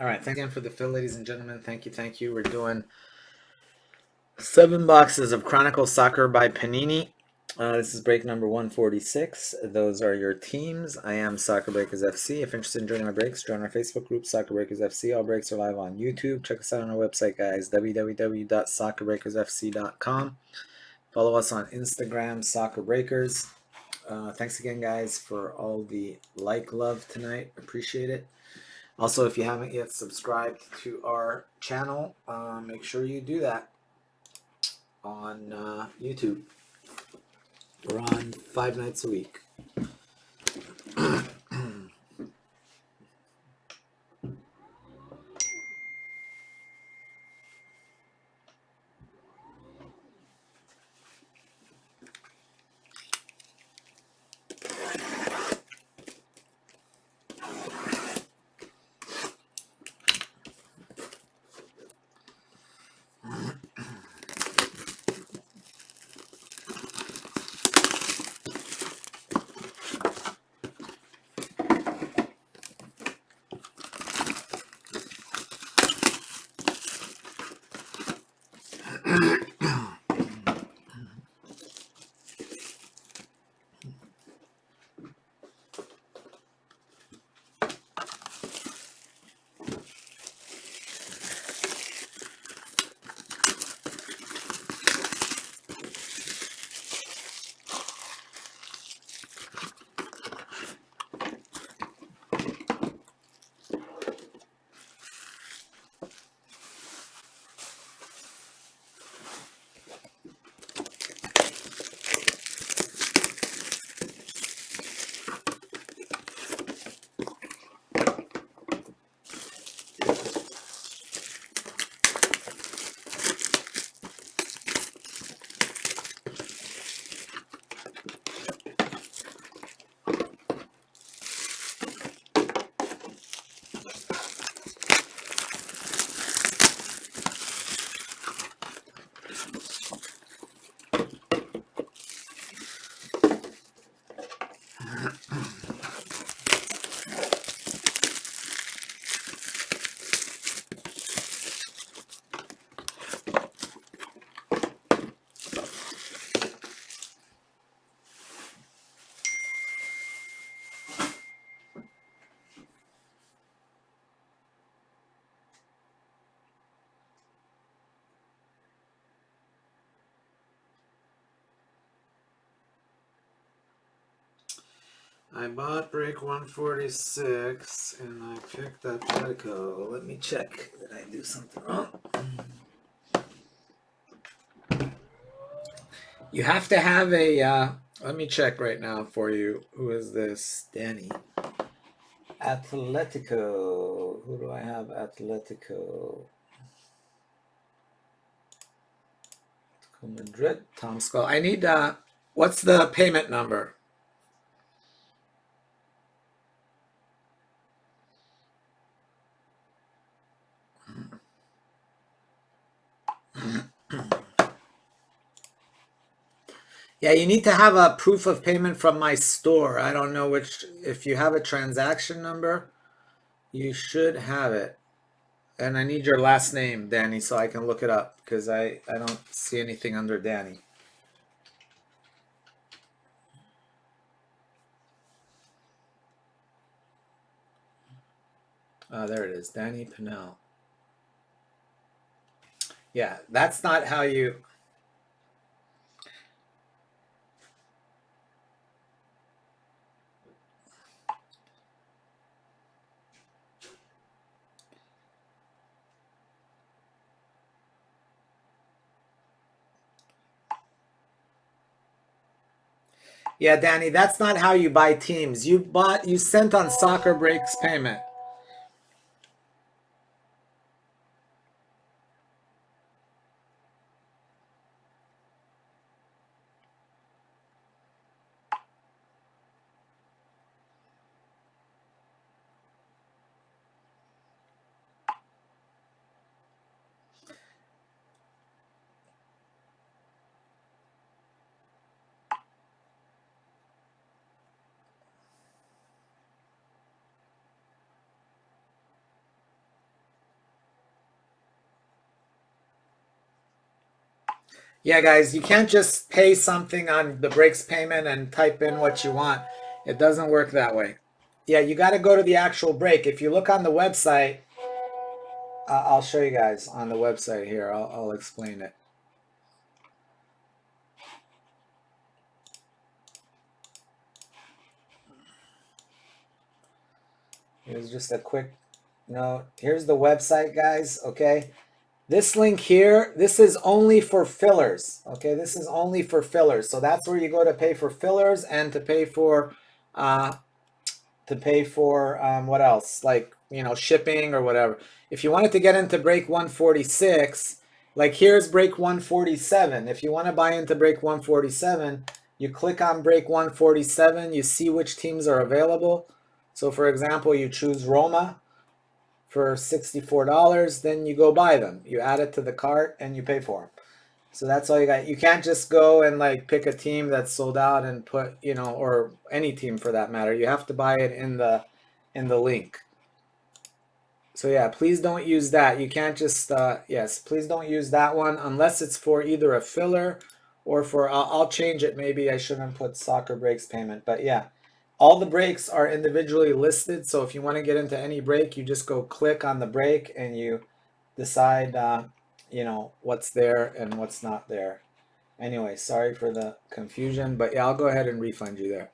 All right, thanks again for the fill, ladies and gentlemen. Thank you, thank you. We're doing 7 boxes of Chronicles Soccer by Panini. This is break number 146. Those are your teams. I am Soccer Breakers FC. If interested in joining my breaks, join our Facebook group, Soccer Breakers FC. All breaks are live on YouTube. Check us out on our website, guys, www.soccerbreakersfc.com. Follow us on Instagram, Soccer Breakers. Thanks again, guys, for all the love tonight. Appreciate it. Also, if you haven't yet subscribed to our channel, make sure you do that on YouTube. We're on 5 nights a week. I bought break 146 and I picked Atletico. Let me check. Did I do something wrong? You have to have a. Let me check right now for you. Who is this? Danny. Atletico. Who do I have? Atletico. Madrid. Tom Skull. I need. What's the payment number? Yeah, you need to have a proof of payment from my store. I don't know which. If you have a transaction number, you should have it. And I need your last name, Danny, so I can look it up because I don't see anything under Danny. There it is, Danny Pinnell. Yeah, that's not how you. Yeah, Danny, that's not how you buy teams. You sent on Soccer Breaks payment. Yeah, guys, you can't just pay something on the breaks payment and type in what you want. It doesn't work that way. Yeah, you got to go to the actual break. If you look on the website, I'll show you guys on the website here. I'll explain it. Here's just a quick note. Here's the website, guys. Okay. This link here, this is only for fillers. Okay, this is only for fillers. So that's where you go to pay for fillers and uh, what else? Like, you know, shipping or whatever. If you wanted to get into break 146, like here's break 147. If you want to buy into break 147, you click on break 147, you see which teams are available. So for example, you choose Roma for $64, then you go buy them. You add it to the cart and you pay for them. So that's all you got. You can't just go and like pick a team that's sold out and put, you know, or any team for that matter. You have to buy it in the link. So yeah, please don't use that. You can't just yes, please don't use that one unless it's for either a filler or for I'll change it. Maybe I shouldn't put soccer breaks payment, but yeah. All the breaks are individually listed, so if you want to get into any break, you just go click on the break and you decide, you know, what's there and what's not there. Anyway, sorry for the confusion, but yeah, I'll go ahead and refund you there.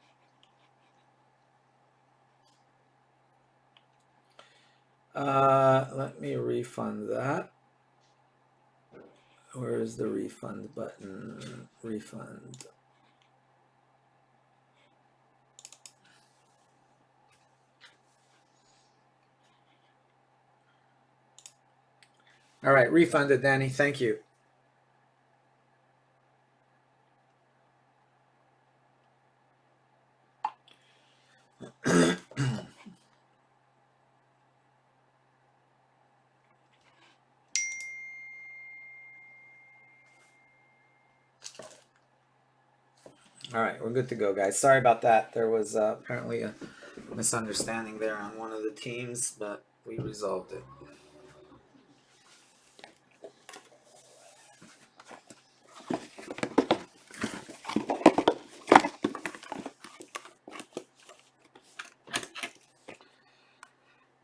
Let me refund that. Where is the refund button? Refund. All right, refunded, Danny. Thank you. All right, we're good to go, guys. Sorry about that. There was apparently a misunderstanding there on one of the teams, but we resolved it.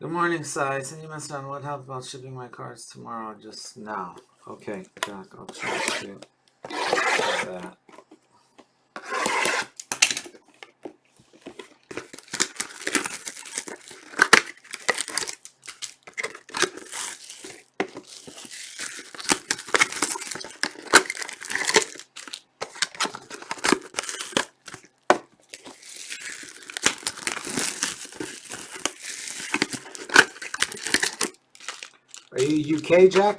Good morning, Sai. Send you a message on what help about shipping my cards tomorrow just now. Okay, Jack, I'll try to do that. Are you UK, Jack?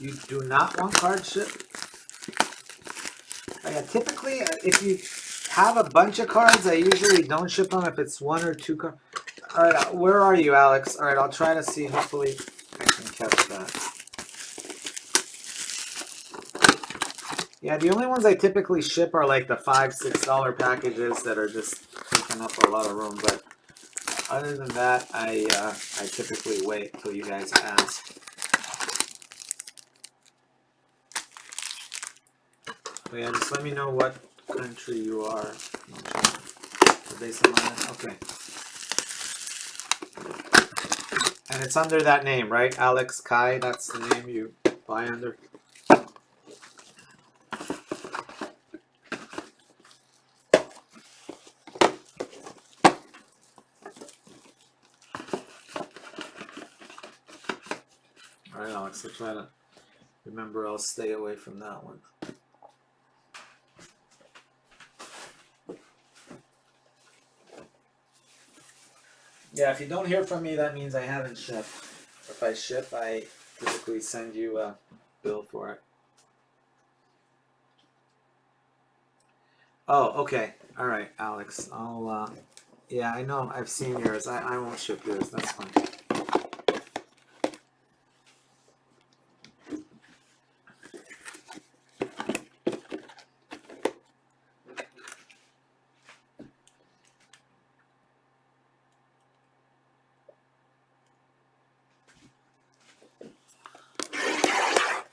You do not want card ship? Yeah, typically, if you have a bunch of cards, I usually don't ship them if it's 1 or 2 cards. All right, where are you, Alex? All right, I'll try to see. Hopefully, I can catch that. Yeah, the only ones I typically ship are like the $5, $6 packages that are just taking up a lot of room. But other than that, I typically wait till you guys ask. But yeah, just let me know what country you are. Based on that. Okay. And it's under that name, right? Alex Kai, that's the name you buy under. All right, Alex, I'll try to remember. I'll stay away from that one. Yeah, if you don't hear from me, that means I haven't shipped. If I ship, I typically send you a bill for it. Oh, okay. All right, Alex. I'll, yeah, I know. I've seen yours. I won't ship yours. That's fine.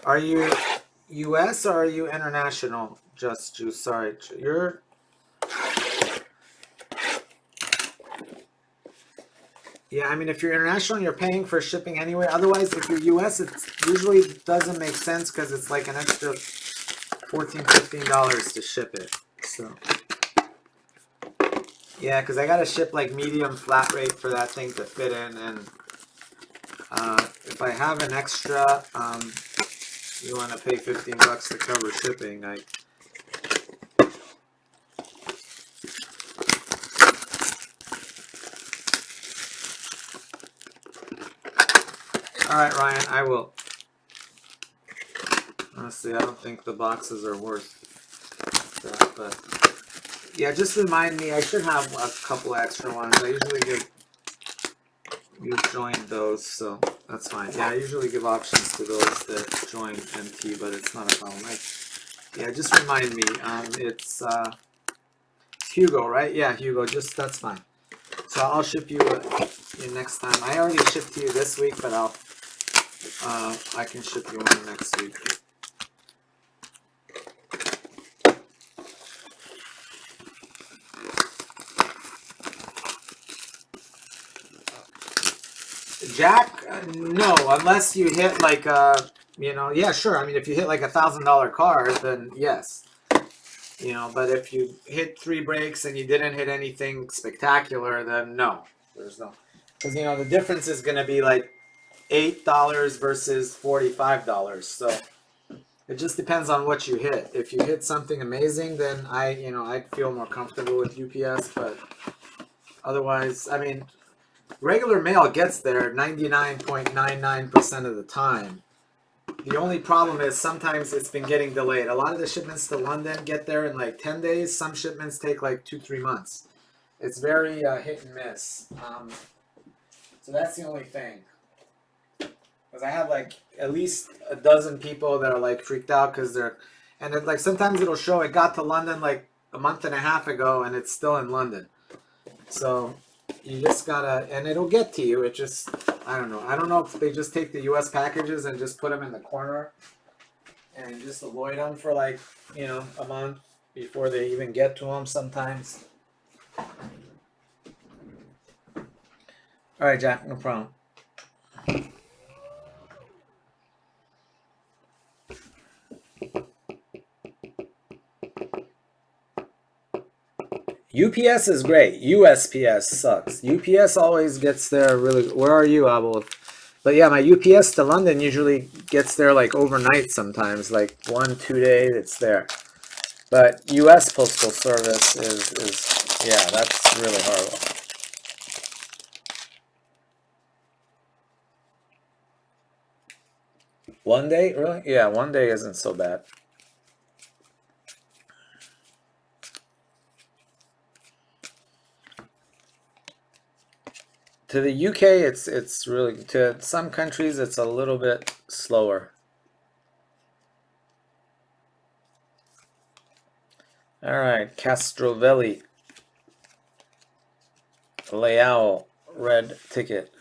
Are you U.S. or are you international? Just Juice. Sorry, you're. Yeah, I mean, if you're international, you're paying for shipping anyway. Otherwise, if you're U.S., it usually doesn't make sense because it's like an extra $14, $15 to ship it. So, yeah, because I gotta ship like medium flat rate for that thing to fit in, and if I have an extra, you want to pay $15 to cover shipping. All right, Ryan, I will. Honestly, I don't think the boxes are worth that, but yeah, just remind me. I should have a couple extra ones. I usually give you joined those, so that's fine. Yeah, I usually give options to those that join MT, but it's not a problem. Yeah, just remind me. It's Hugo, right? Yeah, Hugo. Just that's fine. So I'll ship you next time. I already shipped to you this week, but I can ship you one next week. Jack, no, unless you hit like yeah, sure. I mean, if you hit like $1,000 card, then yes, But if you hit 3 breaks and you didn't hit anything spectacular, then no, there's no, because the difference is going to be like $8 versus $45. So it just depends on what you hit. If you hit something amazing, then I'd feel more comfortable with UPS. But otherwise, I mean, regular mail gets there 99.99% of the time. The only problem is sometimes it's been getting delayed. A lot of the shipments to London get there in like 10 days. Some shipments take like 2-3 months. It's very hit and miss. So that's the only thing. Because I have like at least a dozen people that are like freaked out because like sometimes it'll show it got to London like a month and a half ago and it's still in London. So you just gotta, and it'll get to you. It just, I don't know. I don't know if they just take the U.S. packages and just put them in the corner and just avoid them for like, a month before they even get to them sometimes. All right, Jack, no problem. UPS is great. USPS sucks. UPS always gets there really. Where are you, Abel? But yeah, my UPS to London usually gets there like overnight sometimes, like 1-2 days it's there. But US Postal Service is yeah, that's really horrible. 1 day, really? Yeah, 1 day isn't so bad. To the UK, it's really, to some countries it's a little bit slower. All right, Castrovelli, Leao, red ticket.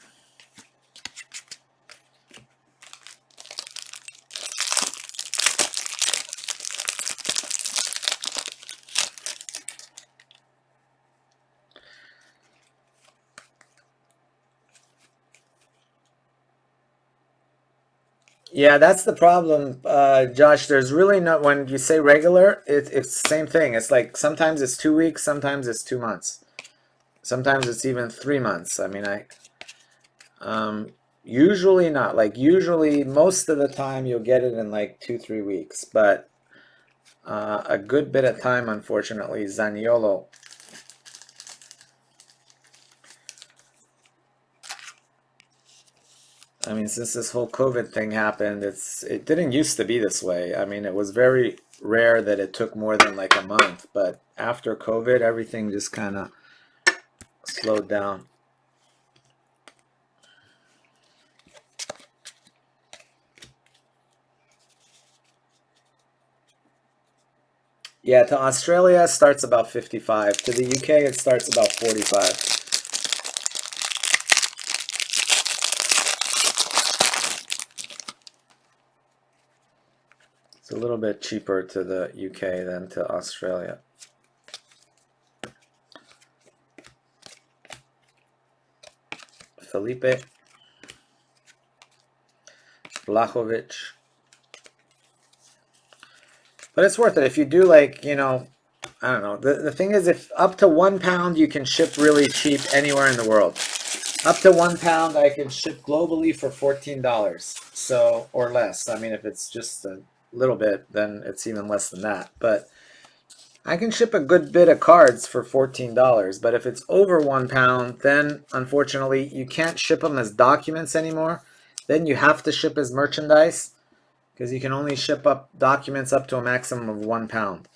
Yeah, that's the problem, Josh. There's really not, when you say regular, it's the same thing. It's like sometimes it's 2 weeks, sometimes it's 2 months, sometimes it's even 3 months. I mean, usually not. Like usually, most of the time you'll get it in like 2, 3 weeks, but a good bit of time, unfortunately. Zaniolo. I mean, since this whole COVID thing happened, it didn't used to be this way. I mean, it was very rare that it took more than like a month, but after COVID, everything just kind of slowed down. Yeah, to Australia it starts about 55. To the UK it starts about 45. It's a little bit cheaper to the UK than to Australia. Felipe, Vlahovic. But it's worth it if you do, like, I don't know. The thing is, if up to 1 pound you can ship really cheap anywhere in the world. Up to 1 pound I can ship globally for $14. So, or less. I mean, if it's just a little bit, then it's even less than that. But I can ship a good bit of cards for $14, but if it's over 1 pound, then unfortunately you can't ship them as documents anymore. Then you have to ship as merchandise because you can only ship up documents up to a maximum of 1 pound.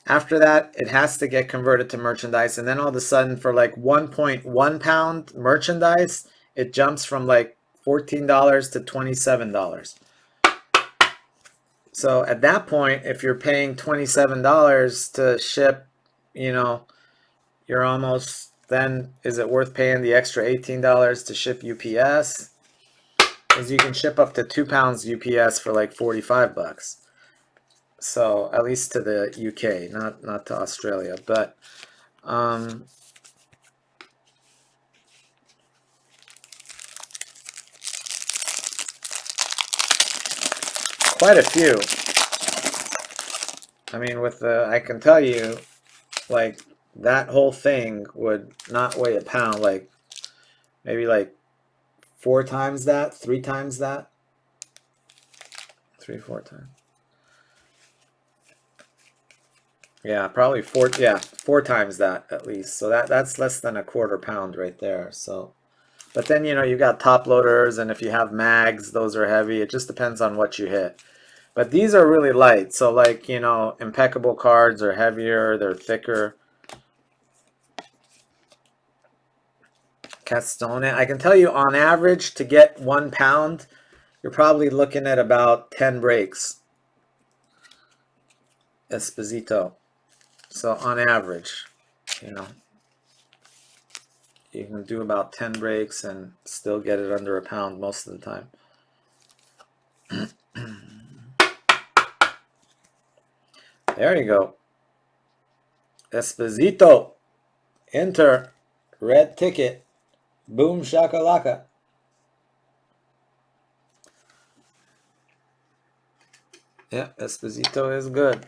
After that, it has to get converted to merchandise, and then all of a sudden, for like 1.1 pound merchandise, it jumps from like $14 to $27. So at that point, if you're paying $27 to ship, you know, you're almost, then is it worth paying the extra $18 to ship UPS? Because you can ship up to 2 pounds UPS for like $45. So at least to the UK, not to Australia, but quite a few. I mean, I can tell you, like, that whole thing would not weigh a pound, like maybe like 4 times that, 3 times that, 3, 4 times. Yeah, probably four. Yeah, 4 times that at least. So that's less than a quarter pound right there. So, but then you got top loaders, and if you have mags, those are heavy. It just depends on what you hit. But these are really light. So like impeccable cards are heavier. They're thicker. Castone. I can tell you on average to get 1 pound, you're probably looking at about 10 breaks. Esposito. So on average, you know, you can do about 10 breaks and still get it under a pound most of the time. There you go. Esposito. Enter. Red ticket. Boom shakalaka. Yeah, Esposito is good.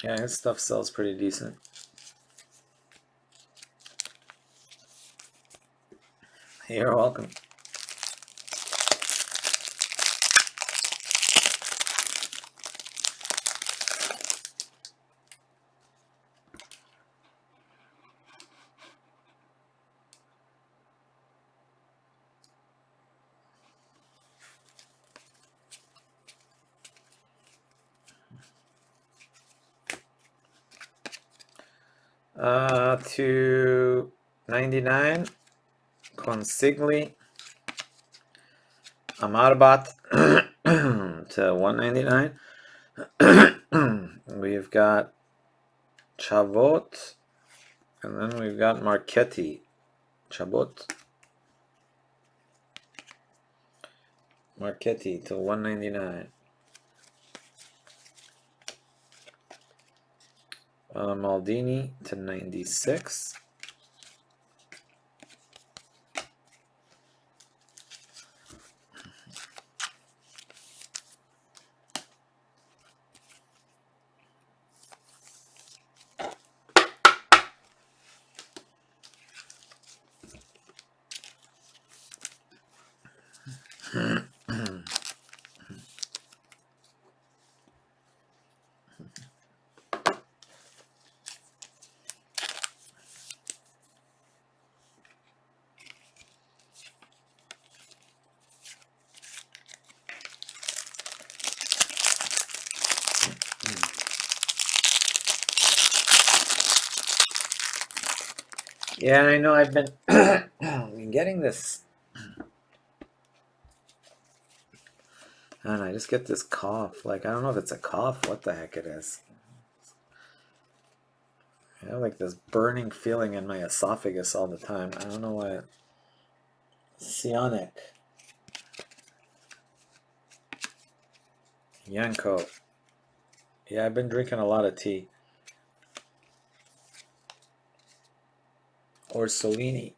Yeah, his stuff sells pretty decent. You're welcome. To 99, Consigli. Amarabat to 199. We've got Chavot, and then we've got Marchetti. Chabot. Marchetti to 199. Maldini to 96. Yeah, I know I've been getting this. And I just get this cough. Like, I don't know if it's a cough, what the heck it is. I have like this burning feeling in my esophagus all the time. I don't know why. Sionic. Yanko. Yeah, I've been drinking a lot of tea. Orsolini.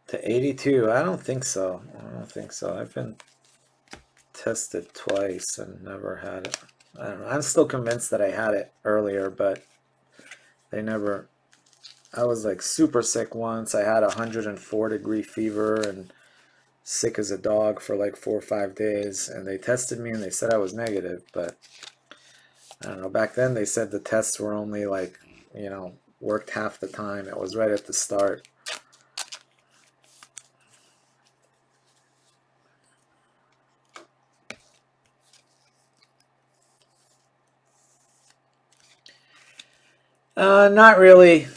To 82. I don't think so. I've been tested twice and never had it. I don't know. I'm still convinced that I had it earlier, but they never. I was like super sick once. I had 104-degree fever and sick as a dog for like 4 or 5 days, and they tested me and they said I was negative, but I don't know. Back then they said the tests were only like, worked half the time. It was right at the start. Not really.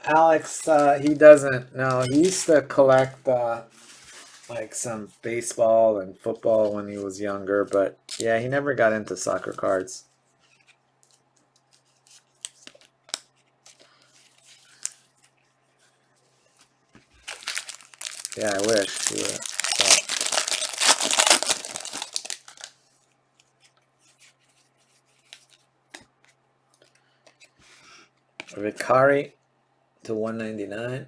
Alex, he doesn't. No, he used to collect like some baseball and football when he was younger, but yeah, he never got into soccer cards. Yeah, I wish he would. Ricari to 199.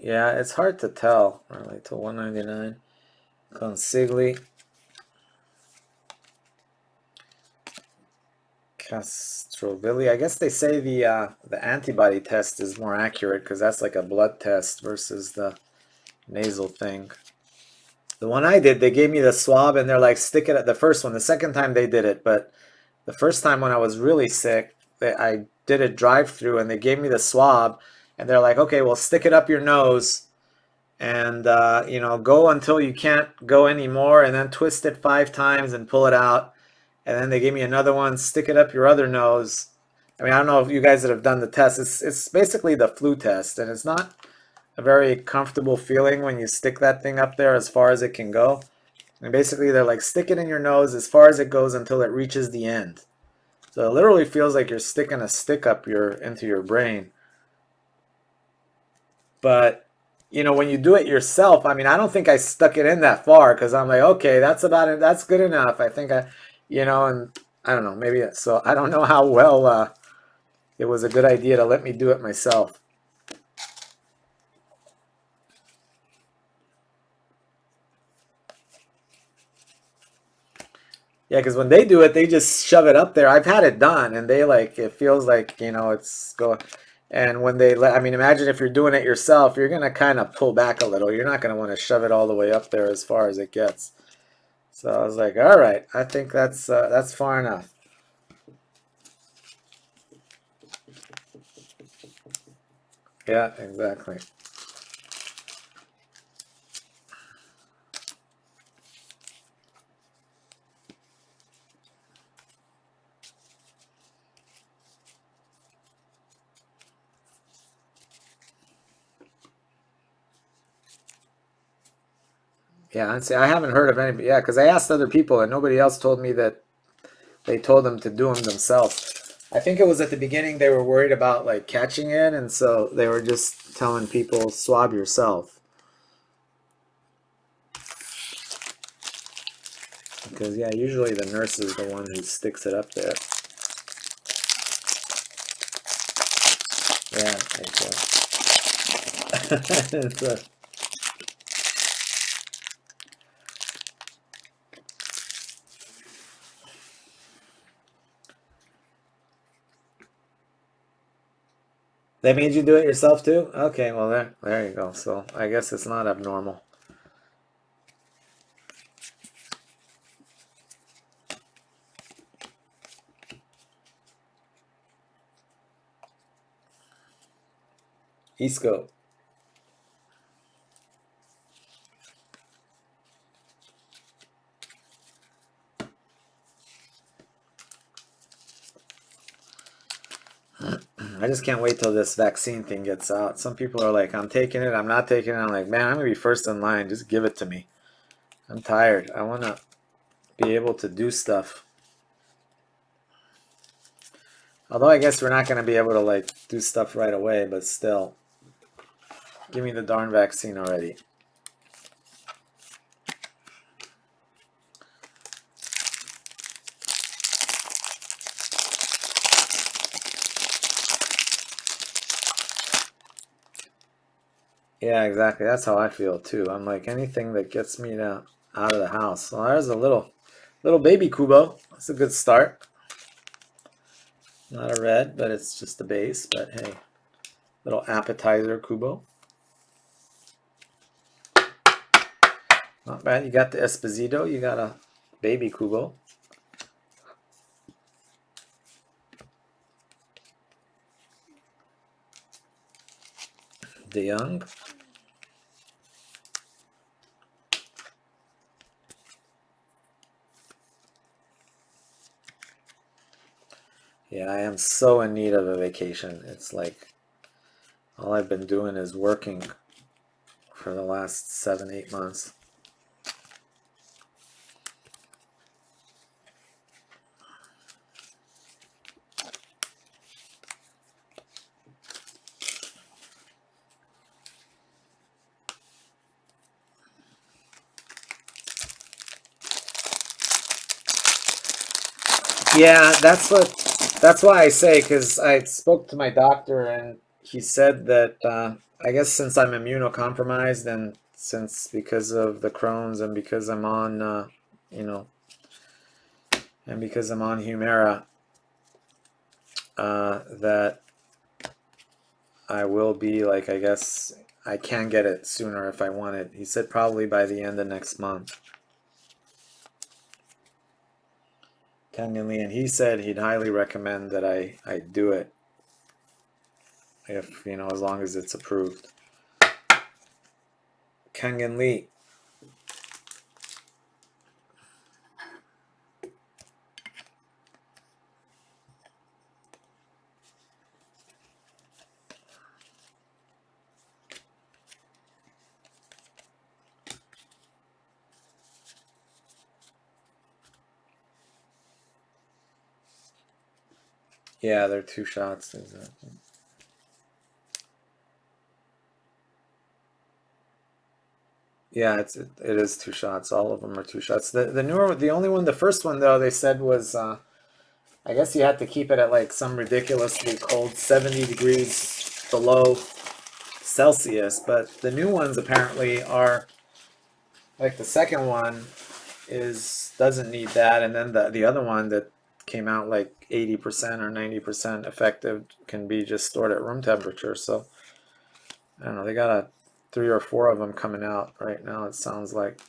Yeah, it's hard to tell, really, to 199. Consigli. Castrovilli. I guess they say the antibody test is more accurate because that's like a blood test versus the nasal thing. The one I did, they gave me the swab and they're like, stick it at the first one. The second time they did it, but the first time when I was really sick, I did a drive-through and they gave me the swab and they're like, okay, well, stick it up your nose and go until you can't go anymore and then twist it 5 times and pull it out. And then they gave me another one, stick it up your other nose. I mean, I don't know if you guys that have done the test. It's basically the flu test, and it's not a very comfortable feeling when you stick that thing up there as far as it can go. And basically, they're like, stick it in your nose as far as it goes until it reaches the end. So it literally feels like you're sticking a stick up into your brain. But when you do it yourself, I mean, I don't think I stuck it in that far because I'm like, okay, that's about it. That's good enough. I think and I don't know, maybe so. I don't know how well it was a good idea to let me do it myself. Yeah, because when they do it, they just shove it up there. I've had it done, and they it feels like it's going. And when I mean, imagine if you're doing it yourself, you're gonna kind of pull back a little. You're not gonna want to shove it all the way up there as far as it gets. So I was like, all right, I think that's far enough. Yeah, exactly. Yeah, I'd say I haven't heard of anybody. Yeah, because I asked other people and nobody else told me that they told them to do them themselves. I think it was at the beginning they were worried about like catching it, and so they were just telling people swab yourself. Because yeah, usually the nurse is the one who sticks it up there. Yeah, it's a, they made you do it yourself too? Okay, well there you go. So I guess it's not abnormal. E-scope. I just can't wait till this vaccine thing gets out. Some people are like, I'm taking it, I'm not taking it. I'm like, man, I'm gonna be first in line. Just give it to me. I'm tired. I wanna be able to do stuff. Although I guess we're not gonna be able to like do stuff right away, but still. Give me the darn vaccine already. Yeah, exactly. That's how I feel too. I'm like anything that gets me out of the house. Well, there's a little baby Kubo. That's a good start. Not a red, but it's just a base. But hey, little appetizer Kubo. Not bad. You got the Esposito. You got a baby Kubo. De Young. Yeah, I am so in need of a vacation. It's like all I've been doing is working for the last 7, 8 months. Yeah, that's why I say because I spoke to my doctor and he said that I guess since I'm immunocompromised and since because of the Crohn's and because I'm on you know and because I'm on Humira that I will be like I guess I can get it sooner if I want it. He said probably by the end of next month. Tangly, and he said he'd highly recommend that I do it if as long as it's approved. Kangen Lee. Yeah, they're 2 shots. Exactly. Yeah, it is 2 shots. All of them are 2 shots. The only one, the first one though, they said was I guess you had to keep it at like some ridiculously cold 70 degrees below Celsius. But the new ones apparently are like the second one is doesn't need that, and then the other one that came out like 80% or 90% effective can be just stored at room temperature. So I don't know. They got 3 or 4 of them coming out right now. It sounds like.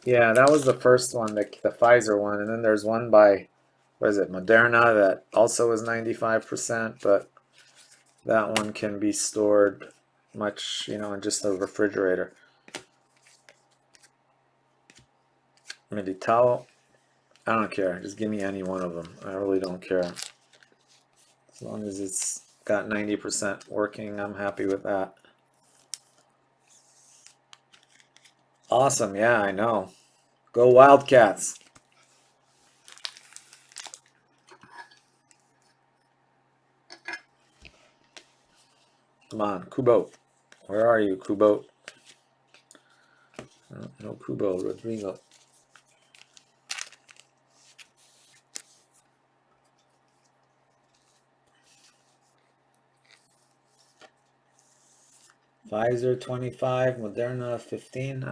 Yeah, that was the first one, the Pfizer one, and then there's one by what is it, Moderna, that also is 95%, but that one can be stored much, in just a refrigerator. Meditao. I don't care. Just give me any one of them. I really don't care. As long as it's got 90% working, I'm happy with that. Awesome. Yeah, I know. Go Wildcats. Come on, Kubo. Where are you, Kubo? No Kubo, Rodrigo. Pfizer 25, Moderna 15.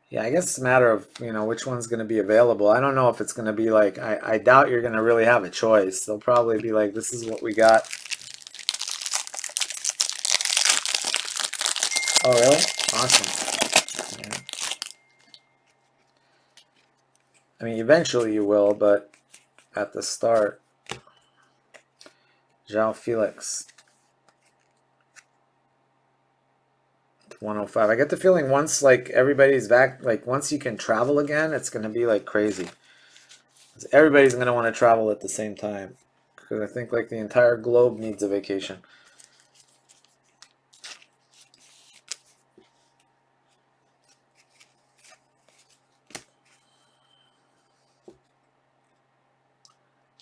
Yeah, I guess it's a matter of, which one's going to be available. I don't know if it's going to be like, I doubt you're going to really have a choice. They'll probably be like, this is what we got. Oh, really? Awesome. Yeah. I mean, eventually you will, but at the start, João Felix. 105. I get the feeling once like everybody's back, like once you can travel again, it's going to be like crazy. Everybody's going to want to travel at the same time because I think like the entire globe needs a vacation.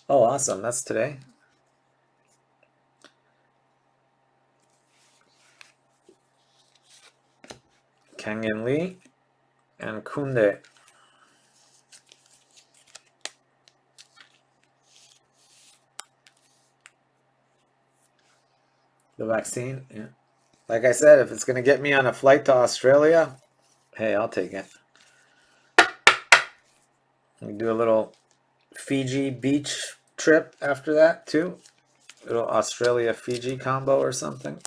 Oh, awesome. That's today. Kangin Lee and Kunde. The vaccine, yeah. Like I said, if it's going to get me on a flight to Australia, hey, I'll take it. We do a little Fiji beach trip after that too. A little Australia Fiji combo or something.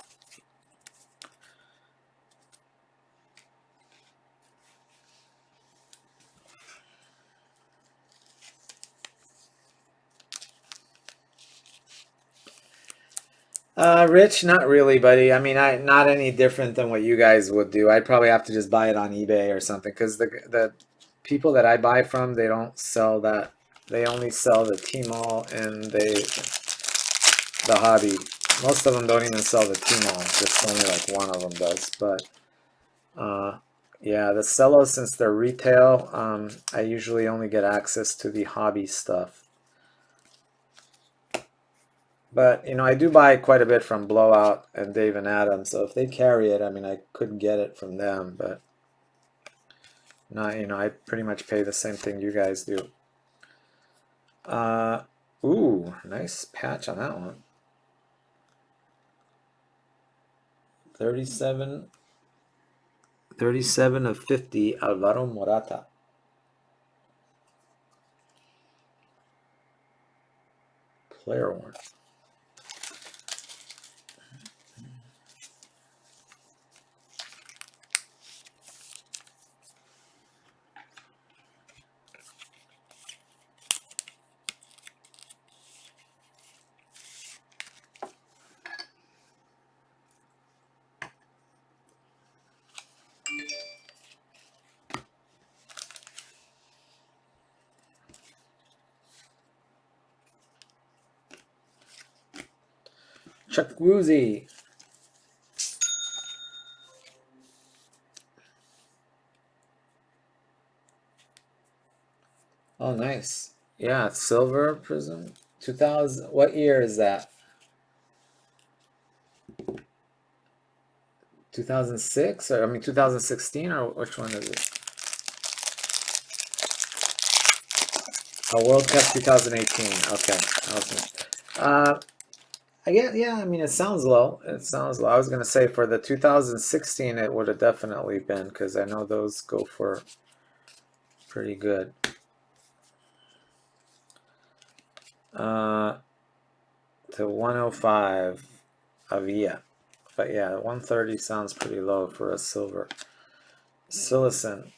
Rich, not really, buddy. I mean, not any different than what you guys would do. I'd probably have to just buy it on eBay or something because the people that I buy from, they don't sell that. They only sell the Tmall and the hobby. Most of them don't even sell the Tmall. Just only like one of them does. But yeah, the Cellos, since they're retail, I usually only get access to the hobby stuff. But I do buy quite a bit from Blowout and Dave and Adam, so if they carry it, I mean, I could get it from them, but not, I pretty much pay the same thing you guys do. Ooh, nice patch on that one. 37 of 50, Alvaro Morata. Player one. Chuck Woozy. Oh, nice. Yeah, silver prism. 2000. What year is that? 2006? Or I mean 2016, or which one is it? Oh, World Cup 2018. Okay. I get, yeah, I mean, it sounds low. It sounds low. I was going to say for the 2016, it would have definitely been because I know those go for pretty good. To 105 Avia. But yeah, 130 sounds pretty low for a silver. Silicon.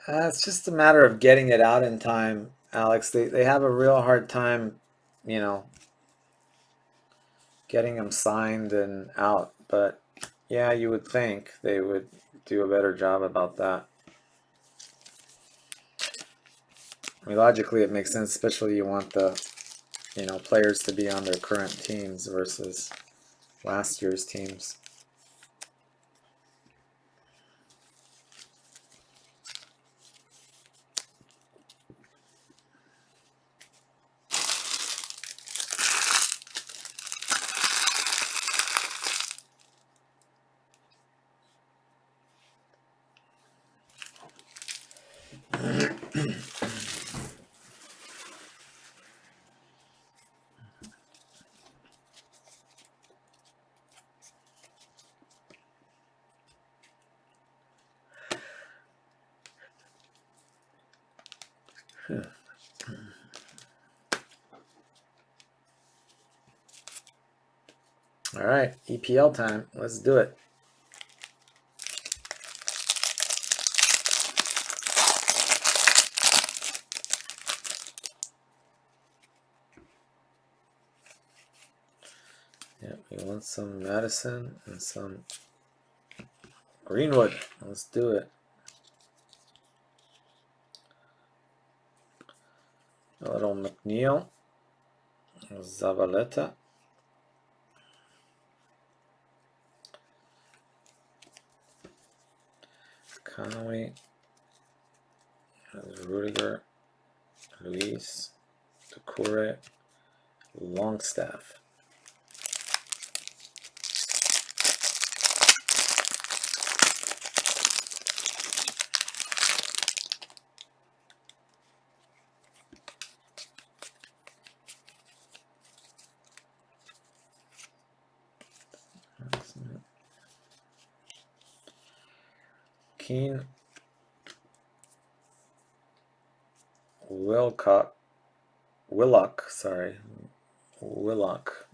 It's just a matter of getting it out in time, Alex. They have a real hard time, you know, getting them signed and out. But yeah, you would think they would do a better job about that. I mean, logically, it makes sense, especially you want the, you know, players to be on their current teams versus last year's teams. All right, EPL time. Let's do it. Yeah, we want some Madison and some Greenwood. Let's do it. A little McNeil, Zavaleta, Conway, Rudiger, Luis, Doucouré, Longstaff. Keane, Willock, sorry, Willock.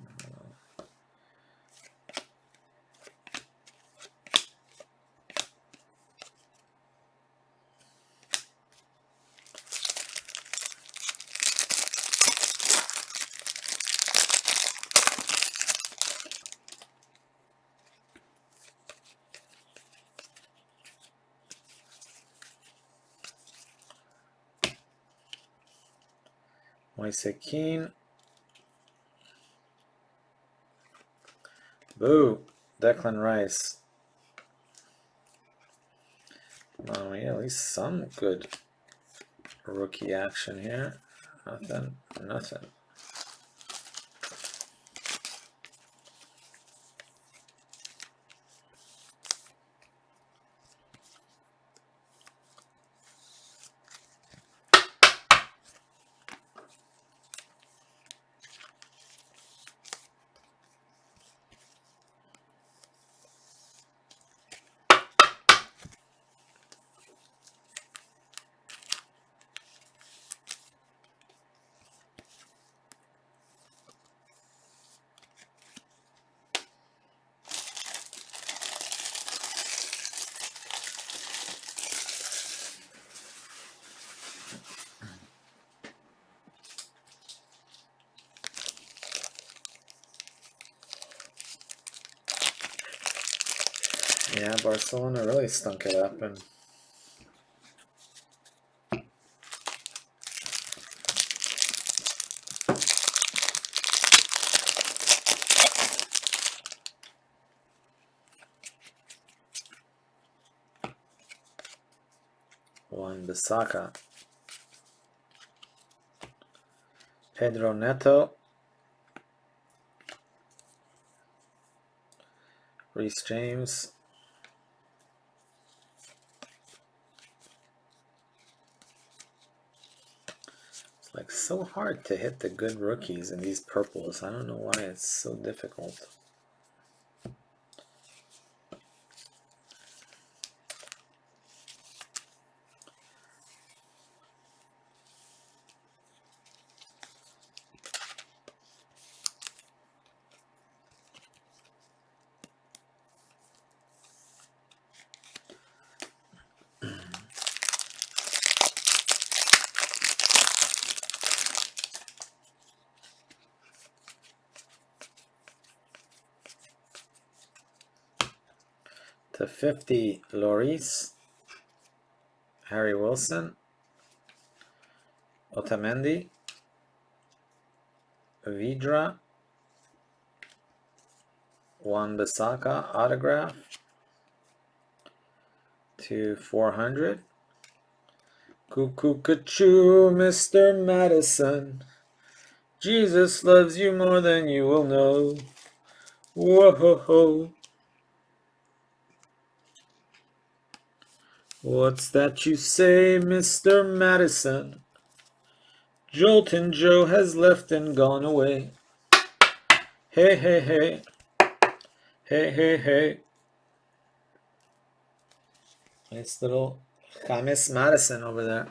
Moise Keane. Boo, Declan Rice. Well, we at least some good rookie action here. Nothing. Yeah, Barcelona really stunk it up, and Juan Bissaka, Pedro Neto, Reece James, it's like so hard to hit the good rookies in these purples. I don't know why it's so difficult. to 50, Lloris, Harry Wilson, Otamendi, Vidra, Wan-Bissaka autograph to 400. Cuckoo-ca-choo, Mr. Madison. Jesus loves you more than you will know. Whoa-ho-ho. What's that you say, Mr. Madison? Joltin' Joe has left and gone away. Hey, hey, hey. Hey, hey, hey. Nice little James Madison over there.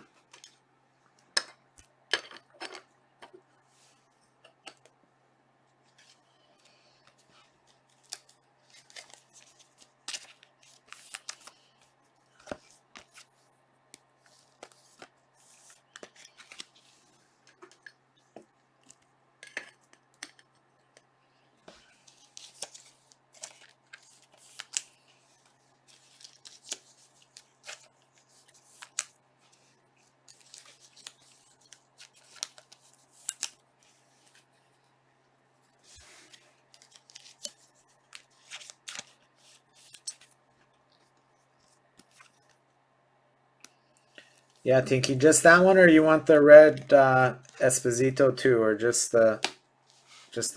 Yeah, Tinky, just that one, or you want the red Esposito too, or just the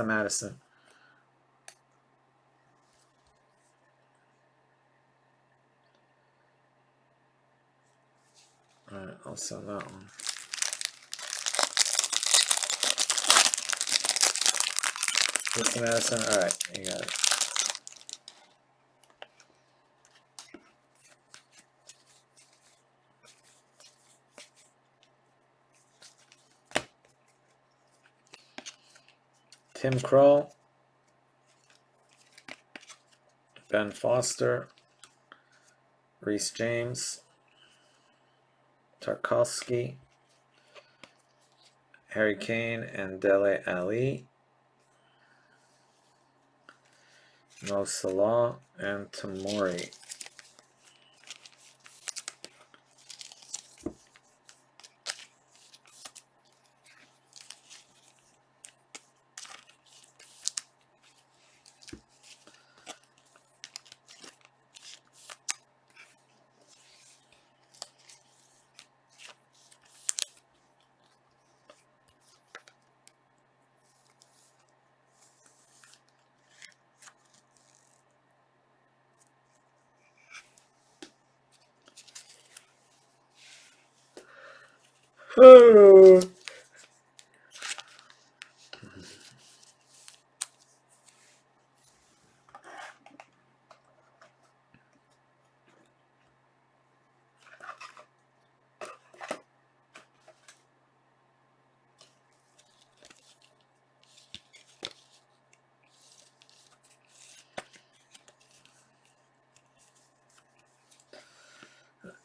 Madison? All right, I'll sell that one. Just the Madison. All right, you got it. Tim Krul, Ben Foster, Reece James, Tarkovsky, Harry Kane, and Dele Alli, Mo Salah, and Tomori.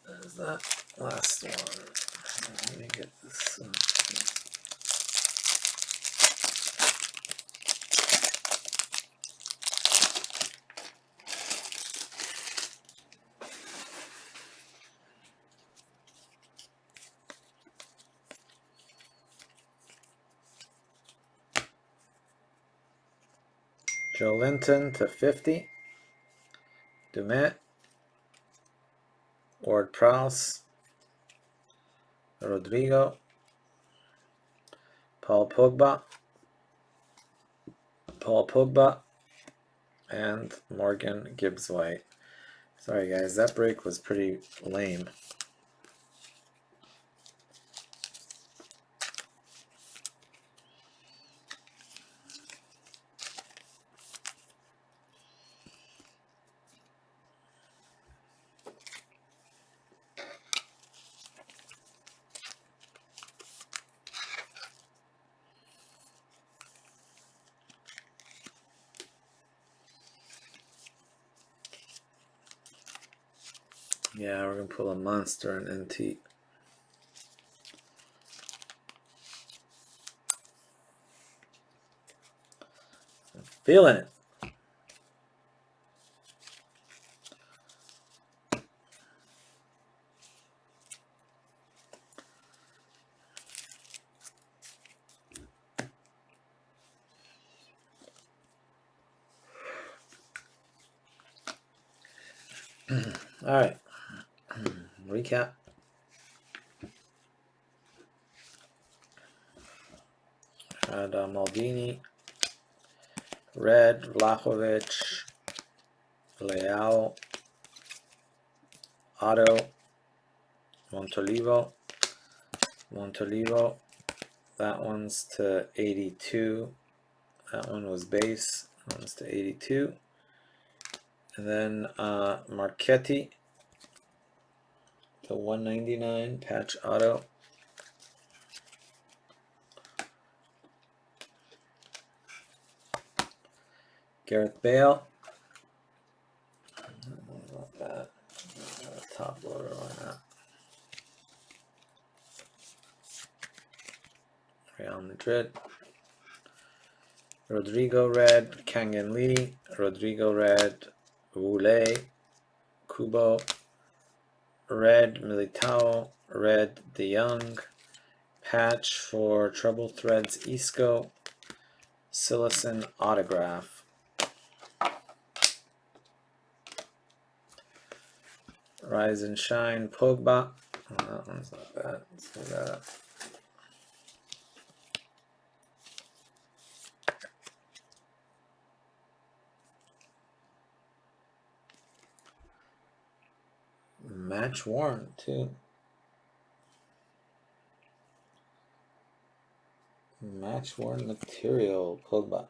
There's that last one. Let me get this. Joe Linton to 50. Dumet, Ward-Prowse, Rodrigo, Paul Pogba, and Morgan Gibbs-White. Sorry guys, that break was pretty lame. Yeah, we're going to pull a monster and NT. Feeling it. All right. Recap. Had Maldini, red, Vlahovic, Leao, Otto, Montolivo. That one's to 82. That one was base. That one's to 82. And then Marchetti to 199, patch auto. Gareth Bale. Not bad. Top loader, why not? Real Madrid. Rodrigo red, Kangan Lee. Rodrigo red, Wule, Kubo. Red, Militao. Red, De Jong. Patch for Trouble Threads, Isco. Silicon autograph. Rise and Shine, Pogba. Oh, that one's not bad. Let's do that. Match worn too. Match worn material, Pogba.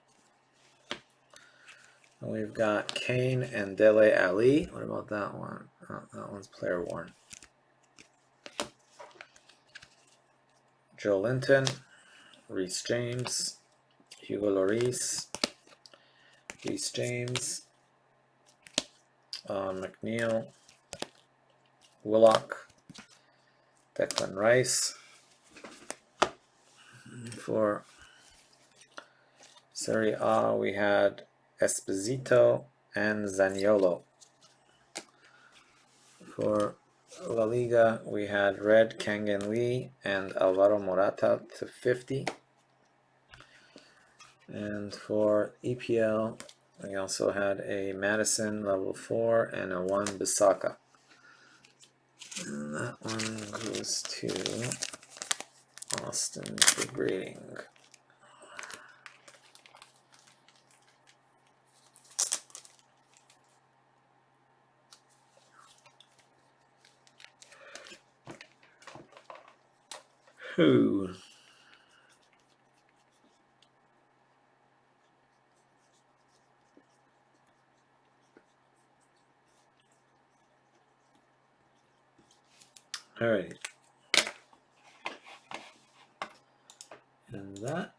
And we've got Kane and Dele Alli. What about that one? Oh, that one's player worn. Joe Linton, Reece James, Hugo Lloris, Reece James, McNeil, Willock, Declan Rice. For Serie A, we had Esposito and Zaniolo. For La Liga, we had red Kangan Lee and Alvaro Morata to 50. And for EPL, we also had a Madison level 4 and a 1 Bisaka. And that one goes to Austin for grading. Who? Alright. And that